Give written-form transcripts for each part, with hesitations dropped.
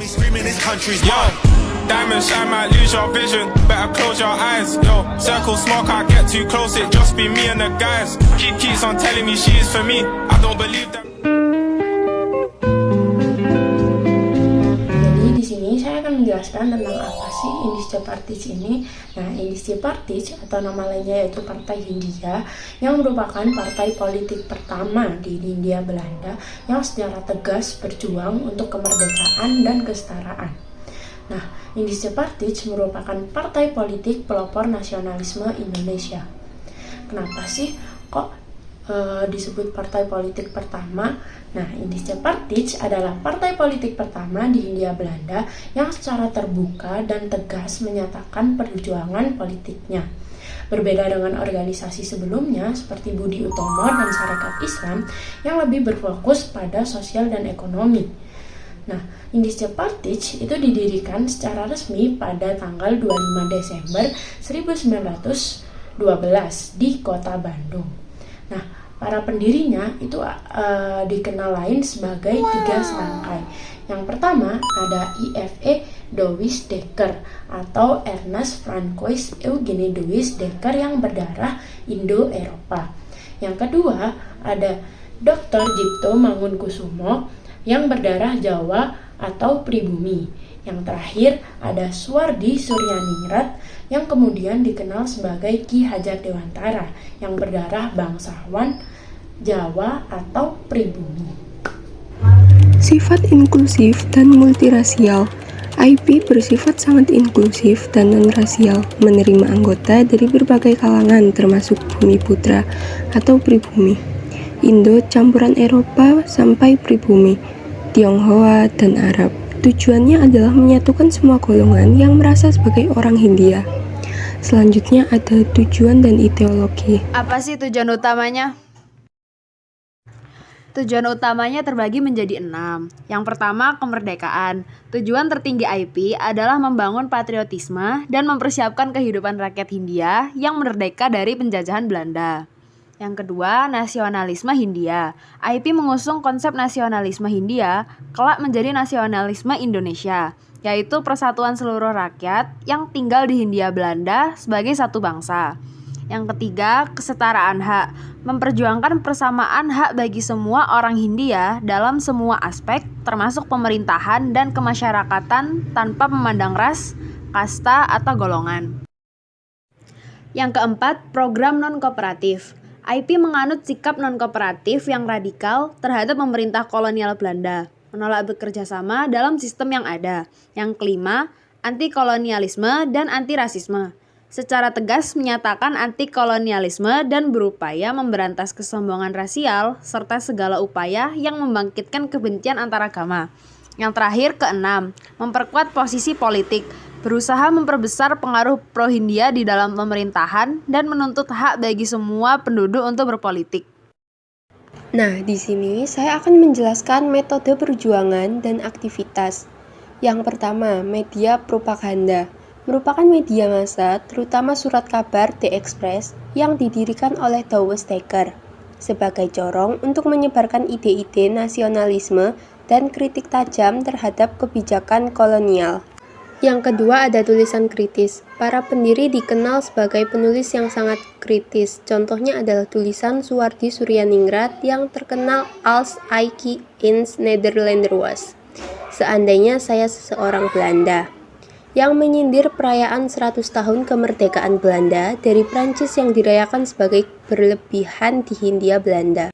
Yo, diamond shine might lose your vision. Better close your eyes. Yo, circle smoke, I get too close. It just be me and the guys. Keeps on telling me she is for me. I don't believe that. Jadi di sini saya akan menjelaskan tentang apa sih Indische Partij ini. Nah, Indische Partij atau nama lainnya yaitu Partai Hindia yang merupakan partai politik pertama di Hindia Belanda yang secara tegas berjuang untuk kemerdekaan dan kesetaraan. Nah, Indische Partij merupakan partai politik pelopor nasionalisme Indonesia. Kenapa sih kok disebut partai politik pertama? Nah, Indische Partij adalah partai politik pertama di Hindia Belanda yang secara terbuka dan tegas menyatakan perjuangan politiknya. Berbeda dengan organisasi sebelumnya seperti Budi Utomo dan Sarekat Islam yang lebih berfokus pada sosial dan ekonomi. Nah, Indische Partij itu didirikan secara resmi pada tanggal 25 Desember 1912 di Kota Bandung. Nah, para pendirinya itu dikenal lain sebagai tiga serangkai. Yang pertama ada IFE Douwes Dekker atau Ernest Francois Eugene Douwes Dekker yang berdarah Indo-Eropa. Yang kedua ada Dr. Djipto Mangunkusumo yang berdarah Jawa atau pribumi. Yang terakhir ada Suwardi Suryaningrat yang kemudian dikenal sebagai Ki Hajar Dewantara yang berdarah bangsawan Jawa atau pribumi. Sifat inklusif dan multirasial. IP bersifat sangat inklusif dan non-rasial, menerima anggota dari berbagai kalangan termasuk bumi putra atau pribumi, Indo campuran Eropa sampai pribumi, Tionghoa dan Arab. Tujuannya adalah menyatukan semua golongan yang merasa sebagai orang Hindia. Selanjutnya ada tujuan dan ideologi. Apa sih tujuan utamanya? Tujuan utamanya terbagi menjadi 6. Yang pertama, kemerdekaan. Tujuan tertinggi IP adalah membangun patriotisme dan mempersiapkan kehidupan rakyat Hindia yang merdeka dari penjajahan Belanda. Yang kedua, nasionalisme Hindia. IP mengusung konsep nasionalisme Hindia kelak menjadi nasionalisme Indonesia, yaitu persatuan seluruh rakyat yang tinggal di Hindia Belanda sebagai satu bangsa. Yang ketiga, kesetaraan hak. Memperjuangkan persamaan hak bagi semua orang Hindia dalam semua aspek, termasuk pemerintahan dan kemasyarakatan tanpa memandang ras, kasta, atau golongan. Yang keempat, program non-kooperatif. IP menganut sikap non-kooperatif yang radikal terhadap pemerintah kolonial Belanda, menolak bekerja sama dalam sistem yang ada. Yang kelima, anti-kolonialisme dan anti-rasisme. Secara tegas menyatakan anti-kolonialisme dan berupaya memberantas kesombongan rasial serta segala upaya yang membangkitkan kebencian antaragama. Yang terakhir, keenam, memperkuat posisi politik. Berusaha memperbesar pengaruh pro-Hindia di dalam pemerintahan dan menuntut hak bagi semua penduduk untuk berpolitik. Nah, di sini saya akan menjelaskan metode perjuangan dan aktivitas. Yang pertama, media propaganda. Merupakan media massa, terutama surat kabar The Express yang didirikan oleh Douwes Dekker sebagai corong untuk menyebarkan ide-ide nasionalisme dan kritik tajam terhadap kebijakan kolonial. Yang kedua ada tulisan kritis. Para pendiri dikenal sebagai penulis yang sangat kritis. Contohnya adalah tulisan Suwardi Suryaningrat yang terkenal als ik eens Nederlander was. Seandainya saya seseorang Belanda. Yang menyindir perayaan 100 tahun kemerdekaan Belanda dari Prancis yang dirayakan sebagai berlebihan di Hindia Belanda.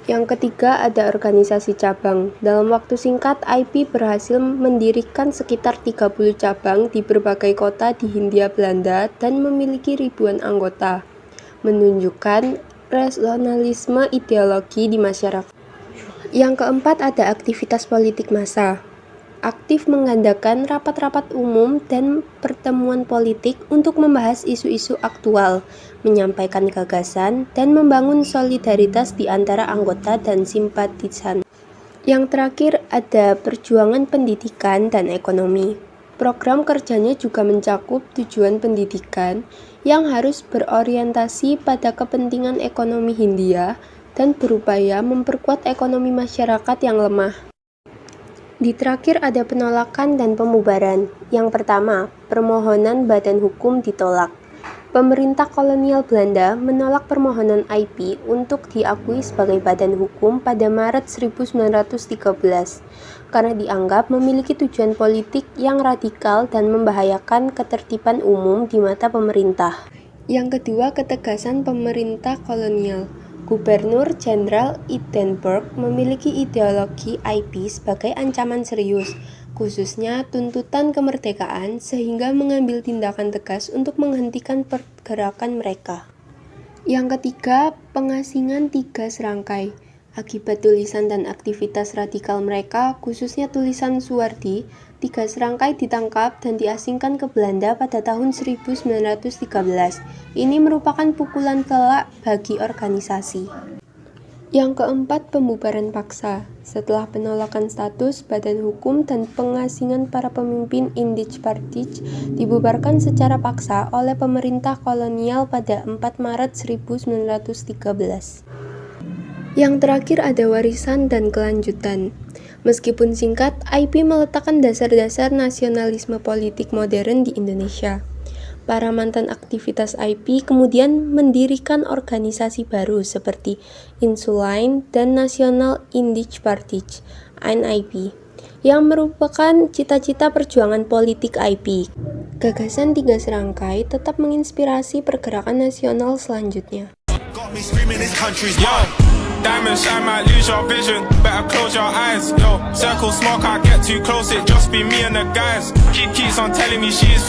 Yang ketiga ada organisasi cabang. Dalam waktu singkat, IP berhasil mendirikan sekitar 30 cabang di berbagai kota di Hindia Belanda dan memiliki ribuan anggota, menunjukkan rasionalisme ideologi di masyarakat. Yang keempat ada aktivitas politik massa. Aktif mengadakan rapat-rapat umum dan pertemuan politik untuk membahas isu-isu aktual, menyampaikan gagasan, dan membangun solidaritas di antara anggota dan simpatisan. Yang terakhir ada perjuangan pendidikan dan ekonomi. Program kerjanya juga mencakup tujuan pendidikan yang harus berorientasi pada kepentingan ekonomi Hindia dan berupaya memperkuat ekonomi masyarakat yang lemah. Di terakhir ada penolakan dan pembubaran. Yang pertama, permohonan badan hukum ditolak. Pemerintah kolonial Belanda menolak permohonan IP untuk diakui sebagai badan hukum pada Maret 1913 karena dianggap memiliki tujuan politik yang radikal dan membahayakan ketertiban umum di mata pemerintah. Yang kedua, ketegasan pemerintah kolonial. Gubernur Jenderal Edinburgh memiliki ideologi IP sebagai ancaman serius, khususnya tuntutan kemerdekaan, sehingga mengambil tindakan tegas untuk menghentikan pergerakan mereka. Yang ketiga, pengasingan 3 serangkai. Akibat tulisan dan aktivitas radikal mereka, khususnya tulisan Suwardi, 3 serangkai ditangkap dan diasingkan ke Belanda pada tahun 1913. Ini merupakan pukulan telak bagi organisasi. Yang keempat, pembubaran paksa. Setelah penolakan status, badan hukum, dan pengasingan para pemimpin Indichtspartij dibubarkan secara paksa oleh pemerintah kolonial pada 4 Maret 1913. Yang terakhir ada warisan dan kelanjutan. Meskipun singkat, IP meletakkan dasar-dasar nasionalisme politik modern di Indonesia. Para mantan aktivitas IP kemudian mendirikan organisasi baru seperti Insuline dan National Indichtspartij (NIP) yang merupakan cita-cita perjuangan politik IP. Gagasan 3 serangkai tetap menginspirasi pergerakan nasional selanjutnya. Diamond shine, might lose your vision. Better close your eyes. Yo, circle smoke, I get too close. It just be me and the guys. Keeps on telling me she's